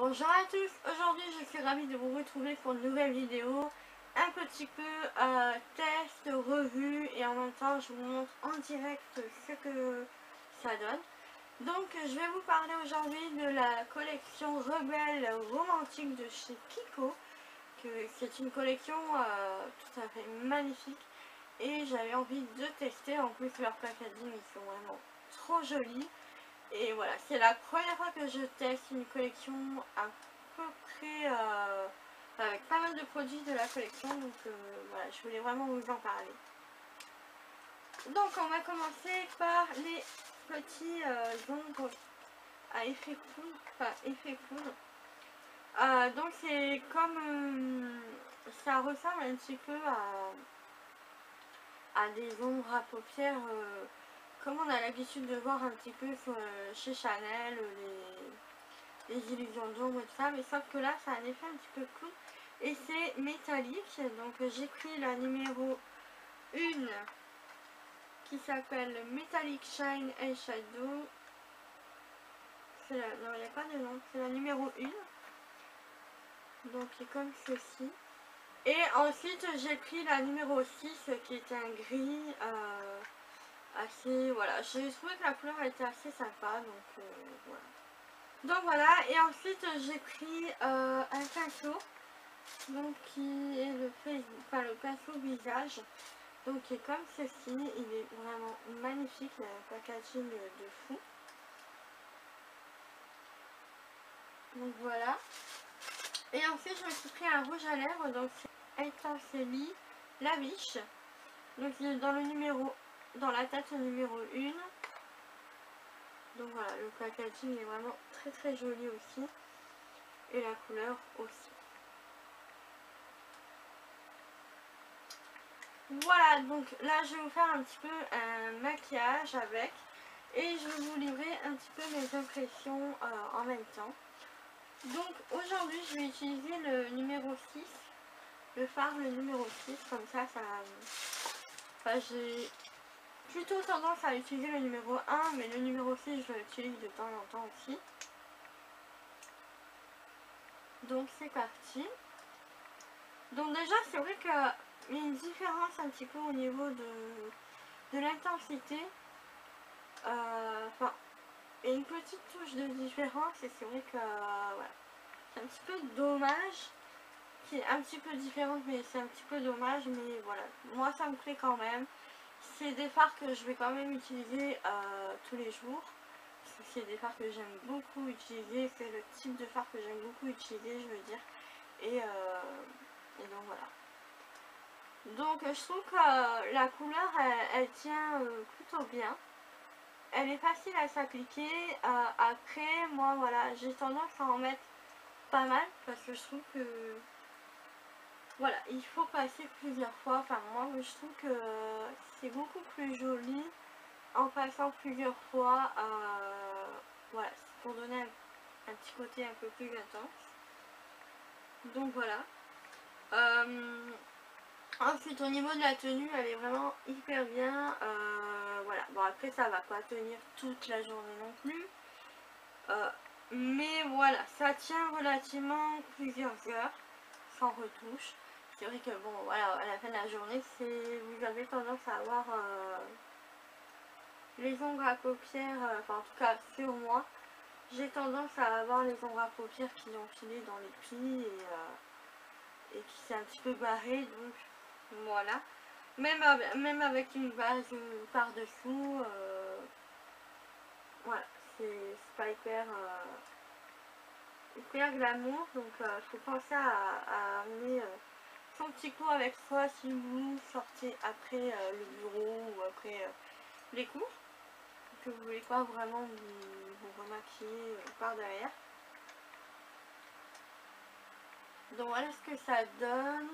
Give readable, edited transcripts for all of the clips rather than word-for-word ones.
Bonjour à tous, aujourd'hui je suis ravie de vous retrouver pour une nouvelle vidéo, un petit peu test, revue et en même temps je vous montre en direct ce que ça donne. Donc je vais vous parler aujourd'hui de la collection Rebelle romantique de chez Kiko, c'est une collection tout à fait magnifique et j'avais envie de tester. En plus leurs packaging ils sont vraiment trop jolis. Et voilà, c'est la première fois que je teste une collection à peu près avec pas mal de produits de la collection, donc voilà, je voulais vraiment vous en parler. Donc on va commencer par les petits ombres à effet poudre, enfin effet poudre. Donc c'est comme, ça ressemble un petit peu à des ombres à paupières comme on a l'habitude de voir un petit peu chez Chanel, les illusions d'ombre et tout ça, mais sauf que là ça a un effet un petit peu cool et c'est métallique. Donc j'ai pris la numéro 1 qui s'appelle Metallic Shine Eyeshadow. Non, il n'y a pas de nom, c'est la numéro 1, donc c'est comme ceci. Et ensuite j'ai pris la numéro 6 qui est un gris assez, voilà, j'ai trouvé que la couleur était assez sympa, donc voilà. Donc voilà, et ensuite j'ai pris un pinceau, donc qui est le pinceau visage, donc qui est comme ceci. Il est vraiment magnifique, il a un packaging de fou. Donc voilà. Et ensuite je me suis pris un rouge à lèvres, donc c'est Intensélie Lavish, donc il est dans le numéro, dans la tête numéro 1. Donc voilà, le packaging est vraiment très très joli aussi. Et la couleur aussi. Voilà, donc là je vais vous faire un petit peu un maquillage avec. Et je vais vous livrer un petit peu mes impressions en même temps. Donc aujourd'hui je vais utiliser le numéro 6. Le fard, le numéro 6. Comme ça, enfin, j'ai plutôt tendance à utiliser le numéro 1. Mais le numéro 6 je l'utilise de temps en temps aussi. Donc c'est parti. Donc déjà c'est vrai qu'il y a une différence un petit peu au niveau de l'intensité. Enfin, il y a une petite touche de différence et c'est vrai que voilà, c'est un petit peu dommage. Qui est un petit peu différente, mais c'est un petit peu dommage, mais voilà, moi ça me plaît quand même. C'est des fards que je vais quand même utiliser tous les jours. C'est des fards que j'aime beaucoup utiliser, c'est le type de fard que j'aime beaucoup utiliser, je veux dire. Et donc voilà. Donc je trouve que la couleur elle tient plutôt bien. Elle est facile à s'appliquer. Après moi voilà, j'ai tendance à en mettre pas mal parce que je trouve que voilà, il faut passer plusieurs fois. Enfin moi je trouve que c'est beaucoup plus joli en passant plusieurs fois. Voilà, c'est pour donner un petit côté un peu plus intense. Donc voilà. Ensuite au niveau de la tenue elle est vraiment hyper bien. Voilà, bon après ça va pas tenir toute la journée non plus. Mais voilà, ça tient relativement plusieurs heures sans retouche. C'est vrai que bon voilà, à la fin de la journée vous avez tendance à avoir les ongles à paupières, enfin en tout cas sur moi, j'ai tendance à avoir les ongles à paupières qui ont filé dans les plis et qui s'est un petit peu barré, donc voilà. Même avec une base par dessous, voilà, c'est pas hyper glamour, donc il faut penser à amener son petit cours avec soi si vous sortez après le bureau ou après les cours, que vous voulez pas vraiment vous remaquiller par derrière. Donc voilà ce que ça donne.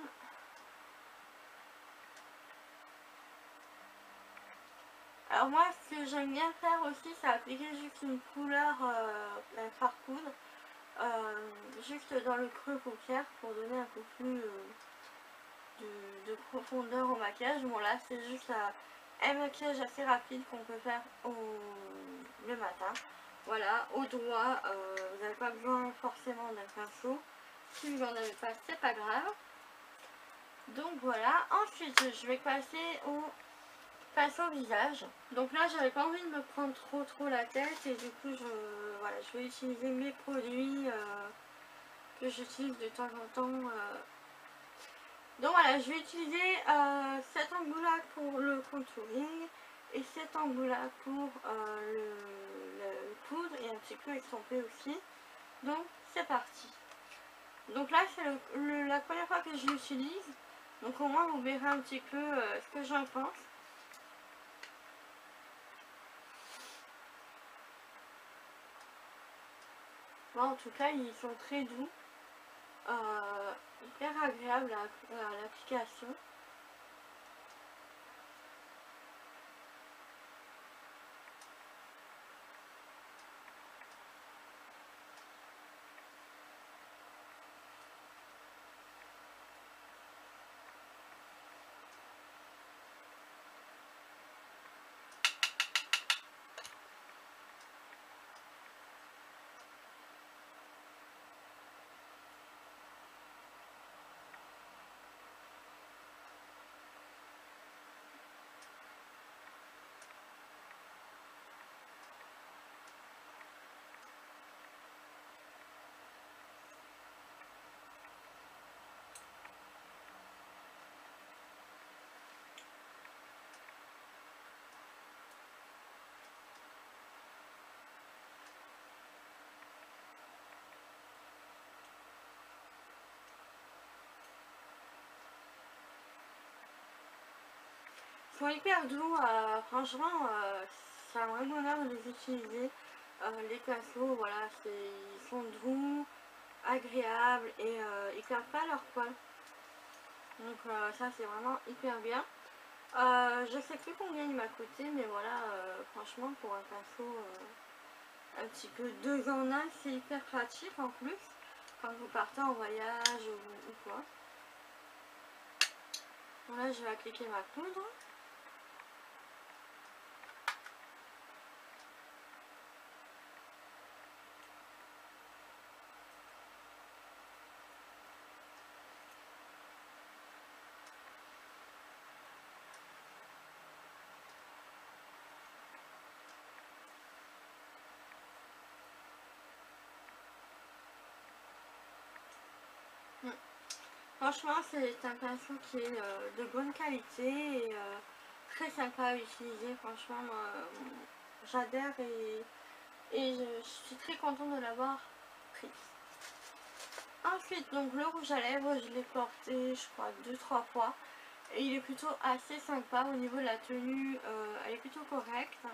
Alors moi ce que j'aime bien faire aussi, c'est appliquer juste une couleur, un fard poudre, juste dans le creux paupière pour donner un peu plus de profondeur au maquillage. Bon là c'est juste un maquillage assez rapide qu'on peut faire le matin. Voilà, au doigt, vous n'avez pas besoin forcément d'un pinceau. Si vous n'en avez pas, c'est pas grave. Donc voilà, ensuite je vais passer au pinceau visage. Donc là j'avais pas envie de me prendre trop la tête et du coup voilà, je vais utiliser mes produits que j'utilise de temps en temps. Donc voilà, je vais utiliser cet angle-là pour le contouring et cet angle-là pour le poudre et un petit peu estomper aussi. Donc c'est parti. Donc là c'est la première fois que je l'utilise. Donc au moins vous verrez un petit peu ce que j'en pense. Bon, en tout cas ils sont très doux. Hyper agréable à l'application. Ils sont hyper doux, franchement c'est un vrai bonheur de les utiliser. Les pinceaux, voilà, ils sont doux, agréables et ils perdent pas leur poil. Donc ça c'est vraiment hyper bien. Je sais plus combien il m'a coûté, mais voilà, franchement pour un pinceau un petit peu 2 en 1, c'est hyper pratique en plus quand vous partez en voyage ou quoi. Bon, là je vais appliquer ma poudre. Franchement c'est un pinceau qui est de bonne qualité et très sympa à utiliser. Franchement j'adhère et je suis très contente de l'avoir pris. Ensuite donc le rouge à lèvres je l'ai porté je crois 2-3 fois et il est plutôt assez sympa au niveau de la tenue, elle est plutôt correcte.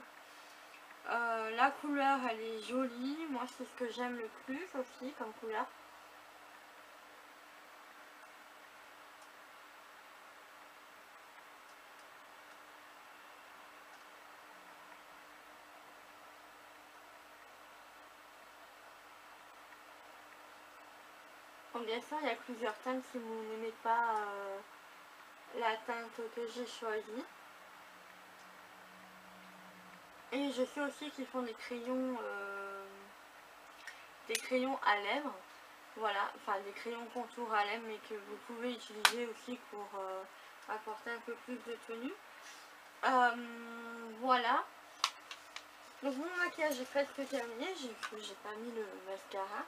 La couleur elle est jolie, moi c'est ce que j'aime le plus aussi comme couleur. Bon, bien sûr il y a plusieurs teintes si vous n'aimez pas la teinte que j'ai choisie. Et je sais aussi qu'ils font des crayons à lèvres. Voilà, enfin des crayons contour à lèvres mais que vous pouvez utiliser aussi pour apporter un peu plus de tenue. Voilà. Donc mon maquillage est presque terminé, j'ai pas mis le mascara.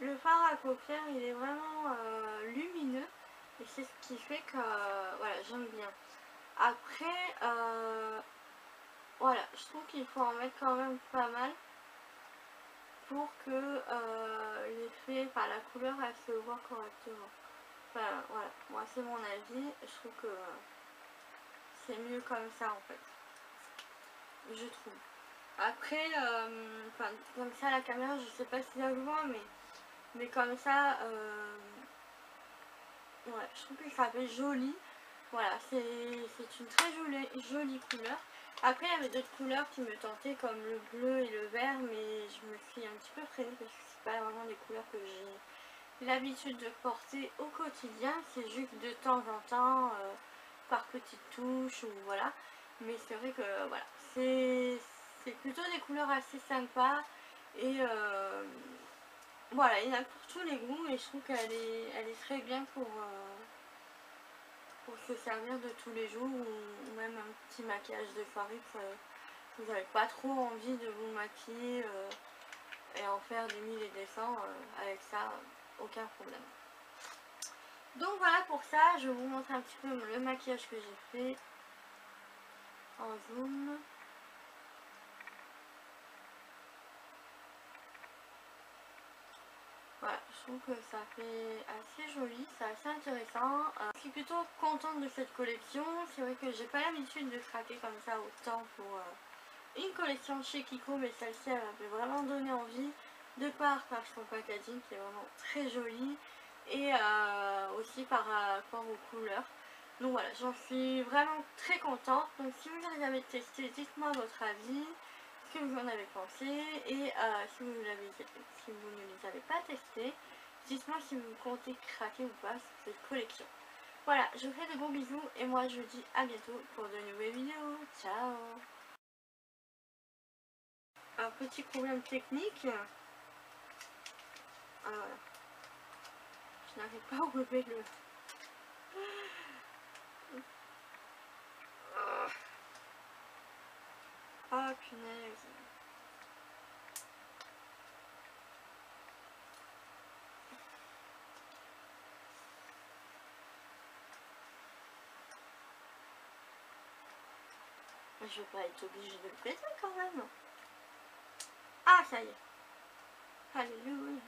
Le fard à paupières il est vraiment lumineux et c'est ce qui fait que voilà, j'aime bien. Après voilà, je trouve qu'il faut en mettre quand même pas mal pour que l'effet, enfin la couleur elle se voit correctement. Enfin voilà, moi c'est mon avis, je trouve que c'est mieux comme ça en fait, je trouve. Après, comme ça la caméra, je sais pas si ça se voit, mais comme ça, ouais, je trouve que ça fait joli. Voilà, c'est une très jolie couleur. Après, il y avait d'autres couleurs qui me tentaient comme le bleu et le vert, mais je me suis un petit peu freinée parce que c'est pas vraiment des couleurs que j'ai l'habitude de porter au quotidien. C'est juste de temps en temps, par petites touches ou voilà. Mais c'est vrai que voilà, c'est C'est plutôt des couleurs assez sympas. Et voilà, il y en a pour tous les goûts. Et je trouve qu'elle est très bien pour se servir de tous les jours. Ou même un petit maquillage de soirée. Vous n'avez pas trop envie de vous maquiller et en faire des mille et des cents. Avec ça, aucun problème. Donc voilà pour ça, je vous montre un petit peu le maquillage que j'ai fait en zoom. Voilà, je trouve que ça fait assez joli, c'est assez intéressant. Je suis plutôt contente de cette collection. C'est vrai que j'ai pas l'habitude de craquer comme ça autant pour une collection chez Kiko, mais celle-ci elle m'avait vraiment donné envie de par son packaging qui est vraiment très joli et aussi par rapport aux couleurs. Donc voilà, j'en suis vraiment très contente. Donc si vous les avez testés, dites-moi votre avis, ce que vous en avez pensé et si vous ne les avez pas testés, dites-moi si vous comptez craquer ou pas sur cette collection. Voilà, je vous fais de gros bisous et moi je vous dis à bientôt pour de nouvelles vidéos. Ciao! Un petit problème technique. Voilà. Je n'arrive pas à enlever le... Ah punaise. Je vais pas être obligée de le péter quand même. Ah ça y est. Alléluia.